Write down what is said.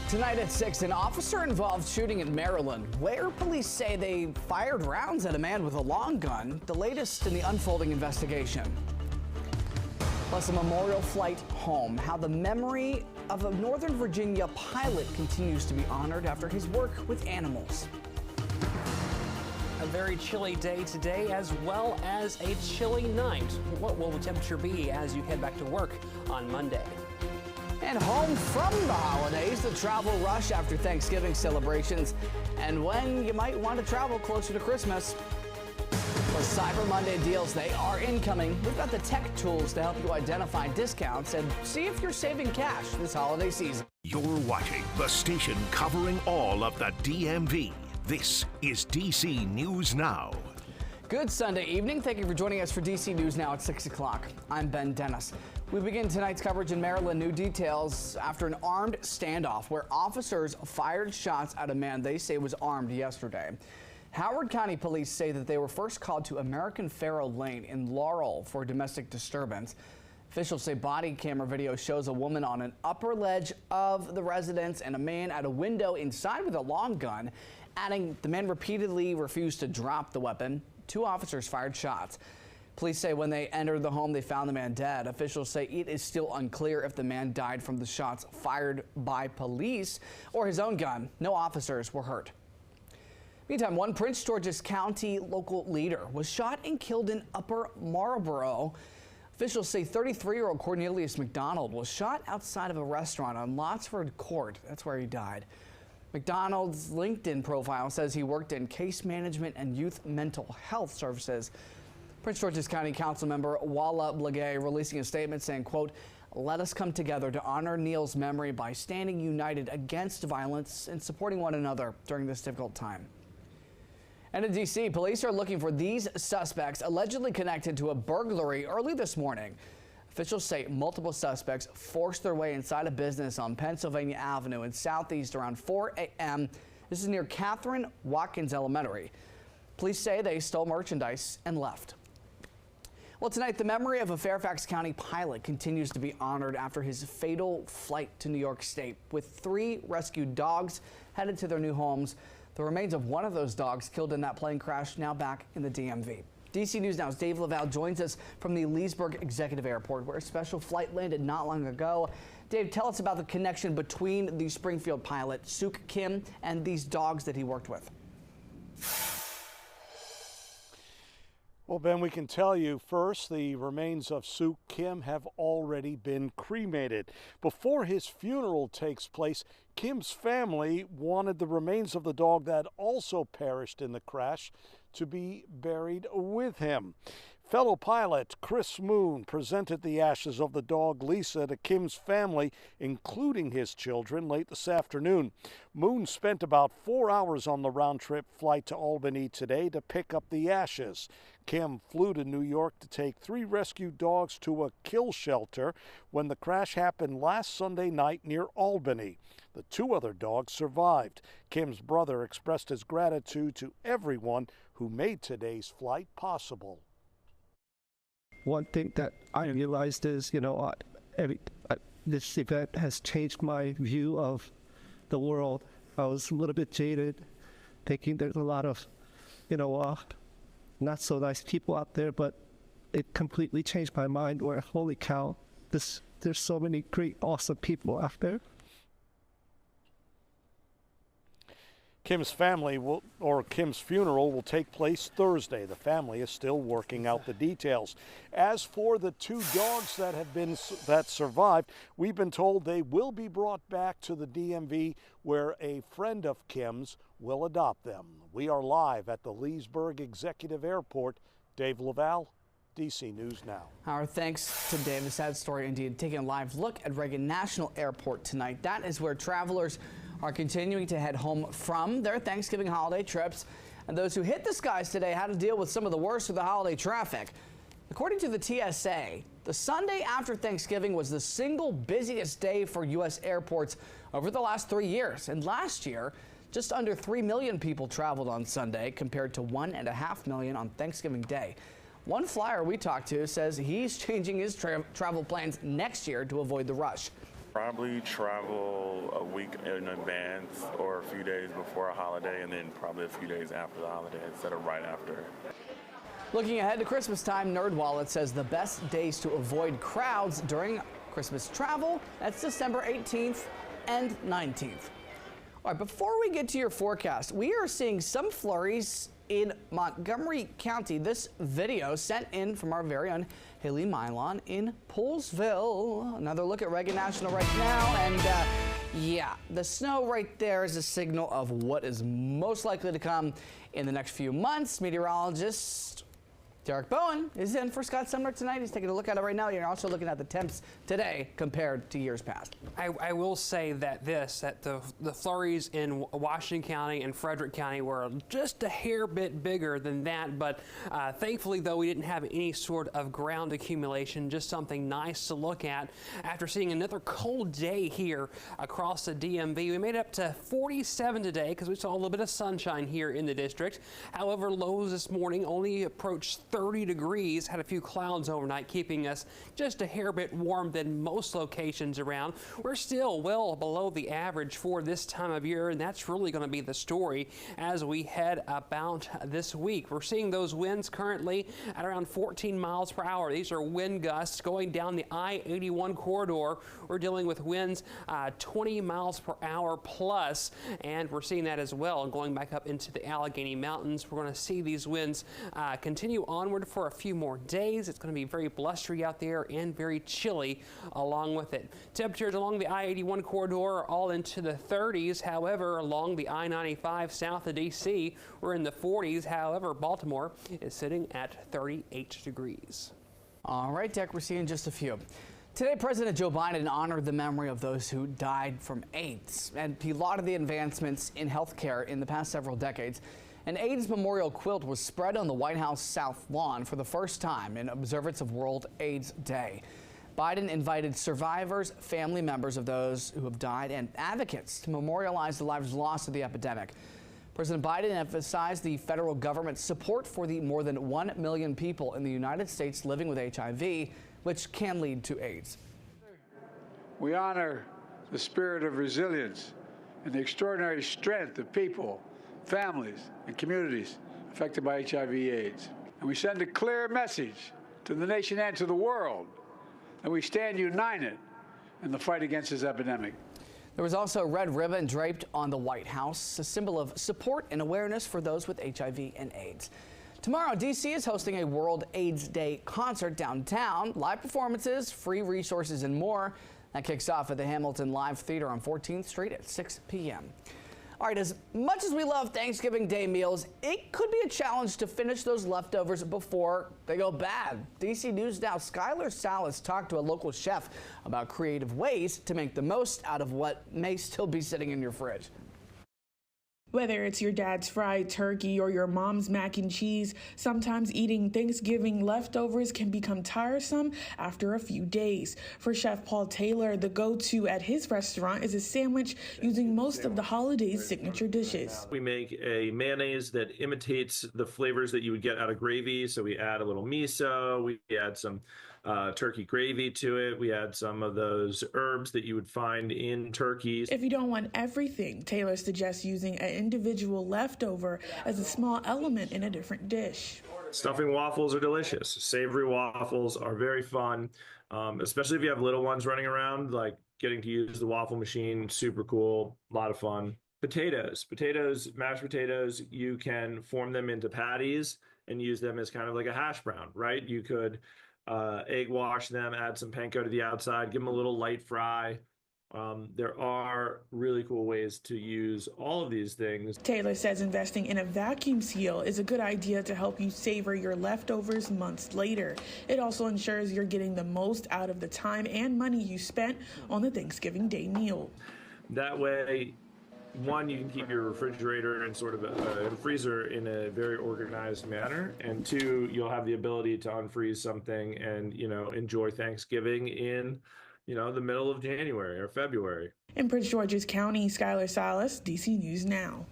Tonight at 6, an officer-involved shooting in Maryland, where police say they fired rounds at a man with a long gun, the latest in the unfolding investigation. Plus, a memorial flight home, how the memory of a Northern Virginia pilot continues to be honored after his work with animals. A very chilly day today, as well as a chilly night. What will the temperature be as you head back to work on Monday? And home from the holidays, the travel rush after Thanksgiving celebrations, and when you might want to travel closer to Christmas. For Cyber Monday deals, they are incoming. We've got the tech tools to help you identify discounts and see if you're saving cash this holiday season. You're watching the station covering all of the DMV. This is DC News Now. Good Sunday evening. Thank you for joining us for DC News Now at 6 o'clock. I'm Ben Dennis. We begin tonight's coverage in Maryland. New details after an armed standoff where officers fired shots at a man they say was armed yesterday. Howard County police say that they were first called to American Faro Lane in Laurel for domestic disturbance. Officials say body camera video shows a woman on an upper ledge of the residence and a man at a window inside with a long gun, adding the man repeatedly refused to drop the weapon. Two officers fired shots. Police say when they entered the home, they found the man dead. Officials say it is still unclear if the man died from the shots fired by police or his own gun. No officers were hurt. Meantime, one Prince George's County local leader was shot and killed in Upper Marlboro. Officials say 33-year-old Cornelius McDonald was shot outside of a restaurant on Lotsford Court. That's where he died. McDonald's LinkedIn profile says he worked in case management and youth mental health services. Prince George's County Council member Walla Blagay releasing a statement saying, quote, "Let us come together to honor Neil's memory by standing united against violence and supporting one another during this difficult time." And in D.C., police are looking for these suspects allegedly connected to a burglary early this morning. Officials say multiple suspects forced their way inside a business on Pennsylvania Avenue in Southeast around 4 a.m. This is near Catherine Watkins Elementary. Police say they stole merchandise and left. Well, tonight, the memory of a Fairfax County pilot continues to be honored after his fatal flight to New York State, with 3 rescued dogs headed to their new homes. The remains of one of those dogs killed in that plane crash now back in the DMV. DC News Now's Dave Laval joins us from the Leesburg Executive Airport, where a special flight landed not long ago. Dave, tell us about the connection between the Springfield pilot, Suk Kim, and these dogs that he worked with. Well, Ben, we can tell you first, the remains of Suk Kim have already been cremated. Before his funeral takes place, Kim's family wanted the remains of the dog that also perished in the crash to be buried with him. Fellow pilot Chris Moon presented the ashes of the dog Lisa to Kim's family, including his children, late this afternoon. Moon spent about 4 hours on the round-trip flight to Albany today to pick up the ashes. Kim flew to New York to take 3 rescued dogs to a kill shelter when the crash happened last Sunday night near Albany. The 2 other dogs survived. Kim's brother expressed his gratitude to everyone who made today's flight possible. One thing that I realized is, this event has changed my view of the world. I was a little bit jaded, thinking there's a lot of, not so nice people out there, but it completely changed my mind where, holy cow, there's so many great, awesome people out there. Kim's Kim's funeral will take place Thursday. The family is still working out the details. As for the 2 dogs that survived, we've been told they will be brought back to the DMV, where a friend of Kim's will adopt them. We are live at the Leesburg Executive Airport. Dave Laval, DC News Now. Our thanks to Dave. A sad story indeed. Taking a live look at Reagan National Airport tonight. That is where travelers are continuing to head home from their Thanksgiving holiday trips. And those who hit the skies today had to deal with some of the worst of the holiday traffic. According to the TSA, the Sunday after Thanksgiving was the single busiest day for U.S. airports over the last 3 years. And last year, just under 3 million people traveled on Sunday compared to 1.5 million on Thanksgiving Day. One flyer we talked to says he's changing his travel plans next year to avoid the rush. Probably travel a week in advance or a few days before a holiday, and then probably a few days after the holiday instead of right after. Looking ahead to Christmas time, NerdWallet says the best days to avoid crowds during Christmas travel, that's December 18th and 19th. All right, before we get to your forecast, we are seeing some flurries in Montgomery County. This video sent in from our very own Haley Mylon in Poolesville. Another look at Reagan National right now, and yeah, the snow right there is a signal of what is most likely to come in the next few months. Meteorologist Derek Bowen is in for Scott Sumner tonight. He's taking a look at it right now. You're also looking at the temps today compared to years past. I will say that the flurries in Washington County and Frederick County were just a hair bit bigger than that, but thankfully, though, we didn't have any sort of ground accumulation, just something nice to look at. After seeing another cold day here across the DMV, we made it up to 47 today because we saw a little bit of sunshine here in the district. However, lows this morning only approached 30 degrees, had a few clouds overnight, keeping us just a hair bit warm than most locations around. We're still well below the average for this time of year, and that's really going to be the story as we head about this week. We're seeing those winds currently at around 14 miles per hour. These are wind gusts going down the I-81 corridor. We're dealing with winds 20 miles per hour plus, and we're seeing that as well going back up into the Allegheny Mountains. We're going to see these winds continue onward for a few more days. It's going to be very blustery out there and very chilly along with it. Temperatures along the I-81 corridor are all into the 30s. However, along the I-95 south of D.C., we're in the 40s. However, Baltimore is sitting at 38 degrees. All right, Deck, we're seeing just a few. Today, President Joe Biden honored the memory of those who died from AIDS, and he lauded the advancements in healthcare in the past several decades. An AIDS memorial quilt was spread on the White House South Lawn for the first time in observance of World AIDS Day. Biden invited survivors, family members of those who have died, and advocates to memorialize the lives lost to the epidemic. President Biden emphasized the federal government's support for the more than 1 million people in the United States living with HIV, which can lead to AIDS. We honor the spirit of resilience and the extraordinary strength of people, families, and communities affected by HIV/AIDS. And we send a clear message to the nation and to the world that we stand united in the fight against this epidemic. There was also a red ribbon draped on the White House, a symbol of support and awareness for those with HIV and AIDS. Tomorrow, D.C. is hosting a World AIDS Day concert downtown. Live performances, free resources, and more. That kicks off at the Hamilton Live Theater on 14th Street at 6 p.m. All right, as much as we love Thanksgiving Day meals, it could be a challenge to finish those leftovers before they go bad. DC News Now's Skylar Salas talked to a local chef about creative ways to make the most out of what may still be sitting in your fridge. Whether it's your dad's fried turkey or your mom's mac and cheese, sometimes eating Thanksgiving leftovers can become tiresome after a few days. For Chef Paul Taylor, the go-to at his restaurant is a sandwich using most of the holiday's signature dishes. We make a mayonnaise that imitates the flavors that you would get out of gravy. So we add a little miso, we add some turkey gravy to it. We add some of those herbs that you would find in turkeys. If you don't want everything, Taylor suggests using an individual leftover as a small element in a different dish. Stuffing waffles are delicious. Savory waffles are very fun, especially if you have little ones running around, like getting to use the waffle machine, super cool, a lot of fun. Potatoes, mashed potatoes, you can form them into patties and use them as kind of like a hash brown, right? You could egg wash them, add some panko to the outside, give them a little light fry. There are really cool ways to use all of these things. Taylor says investing in a vacuum seal is a good idea to help you savor your leftovers months later. It also ensures you're getting the most out of the time and money you spent on the Thanksgiving Day meal. That way, one, you can keep your refrigerator and sort of a freezer in a very organized manner, and two, you'll have the ability to unfreeze something and, enjoy Thanksgiving in, the middle of January or February. In Prince George's County, Skylar Salas, DC News Now.